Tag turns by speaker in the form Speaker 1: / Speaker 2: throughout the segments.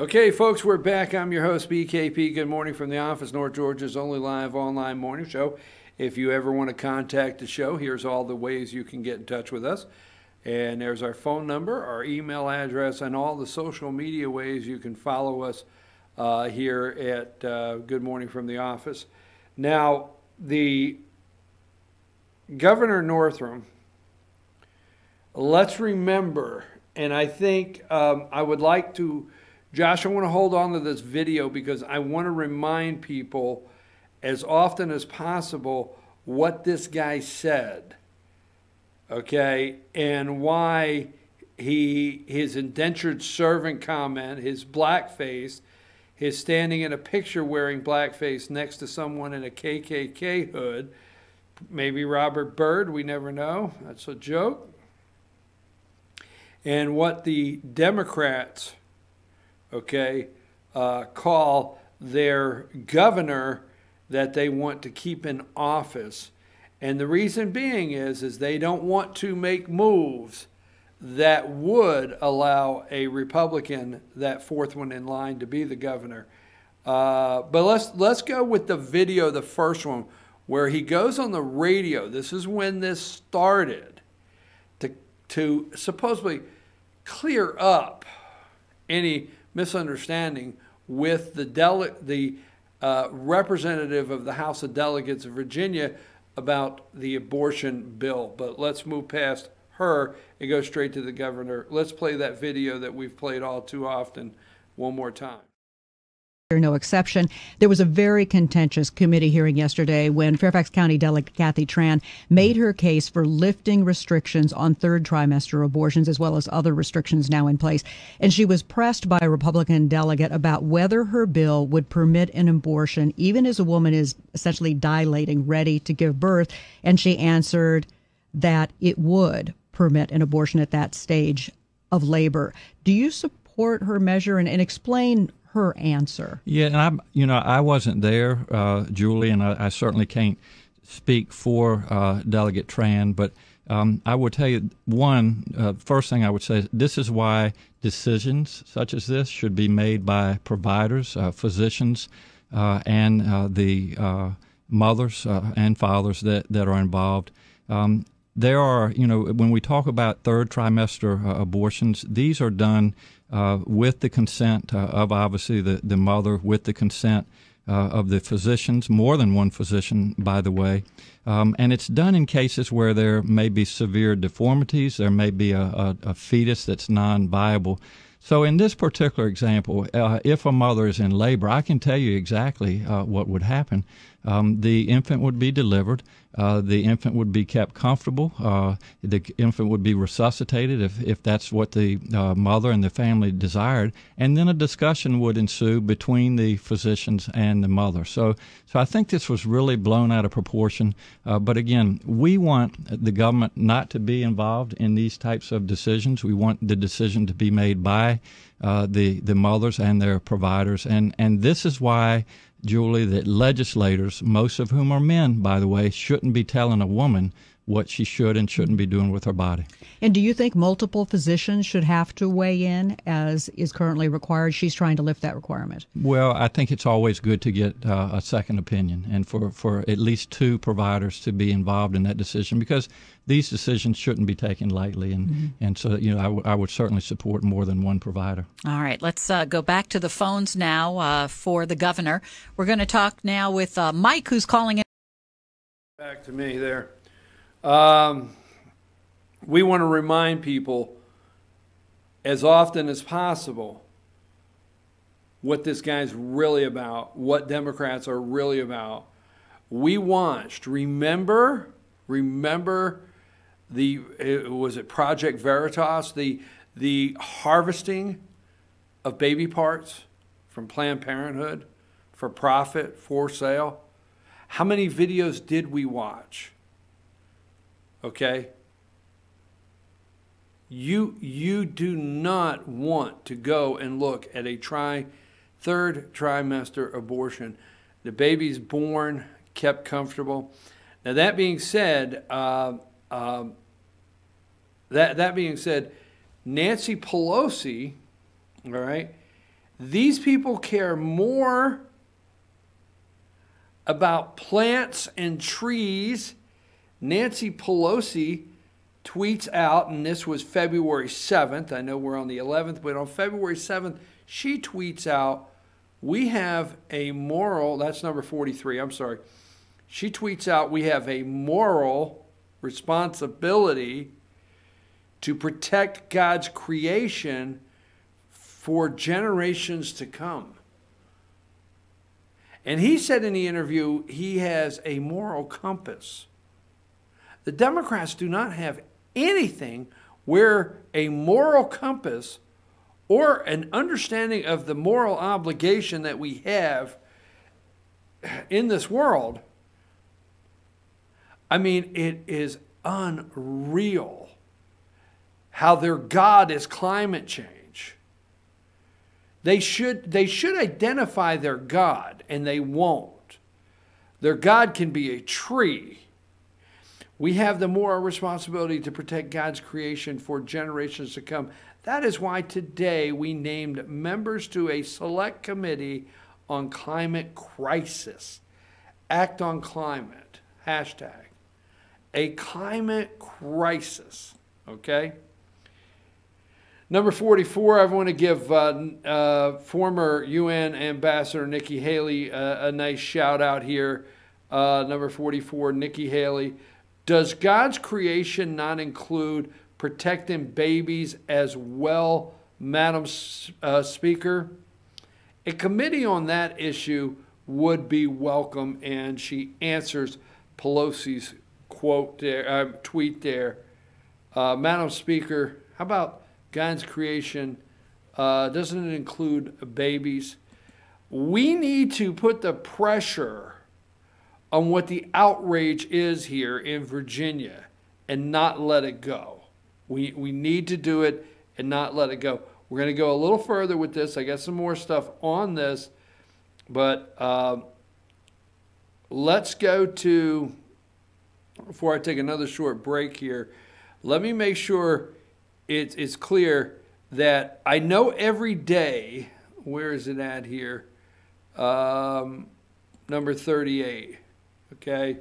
Speaker 1: Okay, folks, we're back. I'm your host, BKP. Good morning from the office, North Georgia's only live online morning show. If you ever want to contact the show, here's all the ways you can get in touch with us. And there's our phone number, our email address, and all the social media ways you can follow us here at Good Morning from the Office. Now, the Governor Northam, let's remember, and I think I would like to, Josh, I want to hold on to this video because I want to remind people as often as possible what this guy said, okay, and why his indentured servant comment, his blackface, his standing in a picture wearing blackface next to someone in a KKK hood, maybe Robert Byrd, we never know, that's a joke, and what the Democrats, okay, call their governor that they want to keep in office. And the reason being is they don't want to make moves that would allow a Republican, that fourth one in line, to be the governor. But let's go with the video, the first one, where he goes on the radio. This is when this started, to supposedly clear up any misunderstanding with the representative of the House of Delegates of Virginia about the abortion bill. But let's move past her and go straight to the governor. Let's play that video that we've played all too often one more time.
Speaker 2: No exception. There was a very contentious committee hearing yesterday when Fairfax County Delegate Kathy Tran made her case for lifting restrictions on third trimester abortions as well as other restrictions now in place. And she was pressed by a Republican delegate about whether her bill would permit an abortion even as a woman is essentially dilating, ready to give birth. And she answered that it would permit an abortion at that stage of labor. Do you support her measure and explain her answer?
Speaker 3: Yeah, and I wasn't there, Julie, and I certainly can't speak for Delegate Tran, but I would tell you, first thing I would say, this is why decisions such as this should be made by providers, physicians, and the mothers and fathers that are involved. There are, when we talk about third trimester abortions, these are done with the consent of obviously the mother, with the consent of the physicians, more than one physician, by the way. And it's done in cases where there may be severe deformities, there may be a fetus that's non-viable. So in this particular example, if a mother is in labor, I can tell you exactly what would happen. The infant would be delivered. The infant would be kept comfortable. The infant would be resuscitated if that's what the mother and the family desired. And then a discussion would ensue between the physicians and the mother. So I think this was really blown out of proportion. But again, we want the government not to be involved in these types of decisions. We want the decision to be made by the mothers and their providers. And this is why, Julie, that legislators, most of whom are men, by the way, shouldn't be telling a woman what she should and shouldn't be doing with her body.
Speaker 2: And do you think multiple physicians should have to weigh in, as is currently required? She's trying to lift that requirement.
Speaker 3: Well, I think it's always good to get a second opinion and for at least two providers to be involved in that decision, because these decisions shouldn't be taken lightly. And so, I would certainly support more than one provider.
Speaker 4: All right, let's go back to the phones now for the governor. We're going to talk now with Mike, who's calling in.
Speaker 1: Back to me there. We want to remind people as often as possible what this guy's really about, what Democrats are really about. We watched, remember was it Project Veritas, the harvesting of baby parts from Planned Parenthood for profit, for sale? How many videos did we watch? Okay? You do not want to go and look at a third trimester abortion. The baby's born, kept comfortable. Now that being said, Nancy Pelosi, all right, These people care more about plants and trees. Nancy Pelosi tweets out, and this was February 7th. I know we're on the 11th, but on February 7th, she tweets out, we have a moral, that's number 43, I'm sorry. She tweets out, we have a moral responsibility to protect God's creation for generations to come. And he said in the interview, he has a moral compass. The Democrats do not have anything where a moral compass or an understanding of the moral obligation that we have in this world. I mean, it is unreal how their God is climate change. They should identify their God, and they won't. Their God can be a tree. We have the moral responsibility to protect God's creation for generations to come. That is why today we named members to a select committee on climate crisis. Act on climate. Hashtag. A climate crisis. Okay? Number 44, I want to give former UN Ambassador Nikki Haley a nice shout out here. Number 44, Nikki Haley. Does God's creation not include protecting babies as well, Madam Speaker? A committee on that issue would be welcome, and she answers Pelosi's tweet there. Madam Speaker, how about God's creation? Doesn't it include babies? We need to put the pressure on what the outrage is here in Virginia and not let it go. We need to do it and not let it go. We're going to go a little further with this. I got some more stuff on this, but let's go to, before I take another short break here, let me make sure it's clear that I know every day, where is it at here? Number 38. Okay.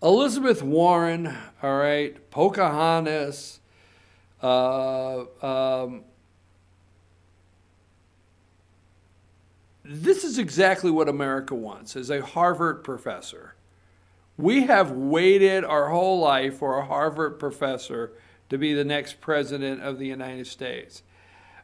Speaker 1: Elizabeth Warren, all right, Pocahontas, this is exactly what America wants, as a Harvard professor. We have waited our whole life for a Harvard professor to be the next president of the United States.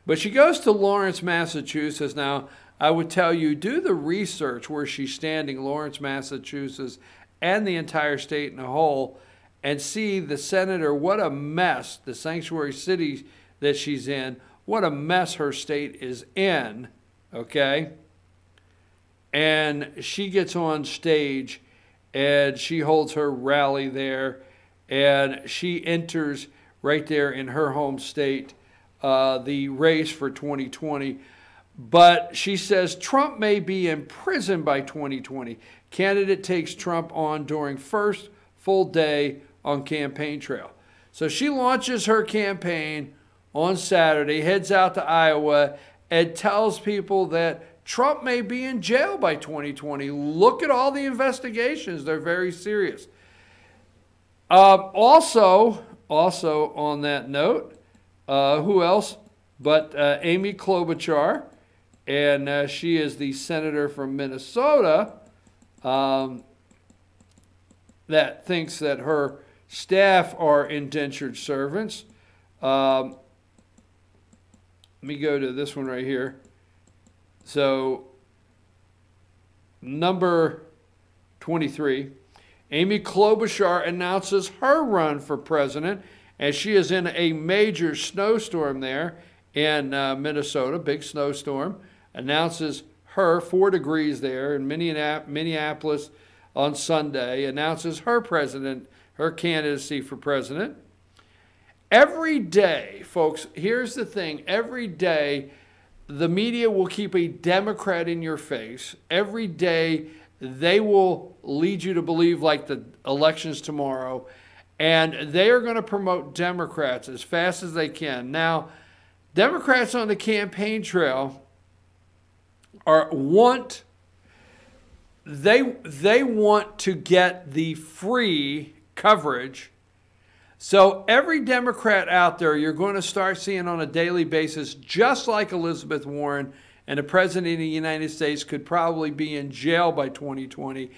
Speaker 1: But she goes to Lawrence, Massachusetts. Now, I would tell you, do the research where she's standing, Lawrence, Massachusetts, and the entire state in a whole, and see the senator, what a mess, the sanctuary city that she's in, what a mess her state is in, okay? And she gets on stage, and she holds her rally there, and she enters right there in her home state the race for 2020. But she says Trump may be in prison by 2020. Candidate takes Trump on during first full day on campaign trail. So she launches her campaign on Saturday, heads out to Iowa, and tells people that Trump may be in jail by 2020. Look at all the investigations. They're very serious. Also on that note, who else but Amy Klobuchar, and she is the senator from Minnesota that thinks that her staff are indentured servants. Let me go to this one right here. So, number 23, Amy Klobuchar announces her run for president, and she is in a major snowstorm there in Minnesota, big snowstorm. Announces her 4 degrees there in Minneapolis on Sunday, announces her candidacy for president. Every day, folks, here's the thing, every day the media will keep a Democrat in your face. Every day they will lead you to believe like the election's tomorrow, and they are going to promote Democrats as fast as they can. Now, Democrats on the campaign trail they want to get the free coverage. So every Democrat out there you're going to start seeing on a daily basis, just like Elizabeth Warren, and the President of the United States could probably be in jail by 2020,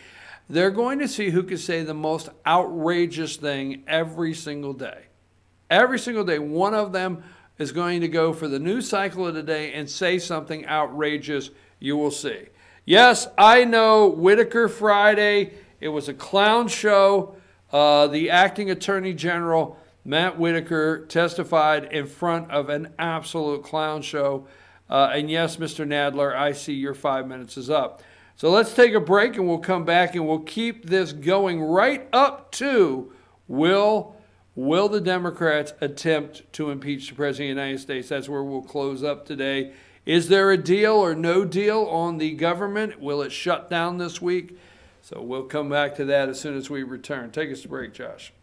Speaker 1: they're going to see who can say the most outrageous thing every single day. Every single day, one of them is going to go for the news cycle of the day and say something outrageous. You will see. Yes, I know Whitaker Friday, it was a clown show. The acting attorney general, Matt Whitaker, testified in front of an absolute clown show. And yes, Mr. Nadler, I see your 5 minutes is up. So let's take a break and we'll come back and we'll keep this going right up to will the Democrats attempt to impeach the President of the United States? That's where we'll close up today. Is there a deal or no deal on the government? Will it shut down this week? So we'll come back to that as soon as we return. Take us to break, Josh.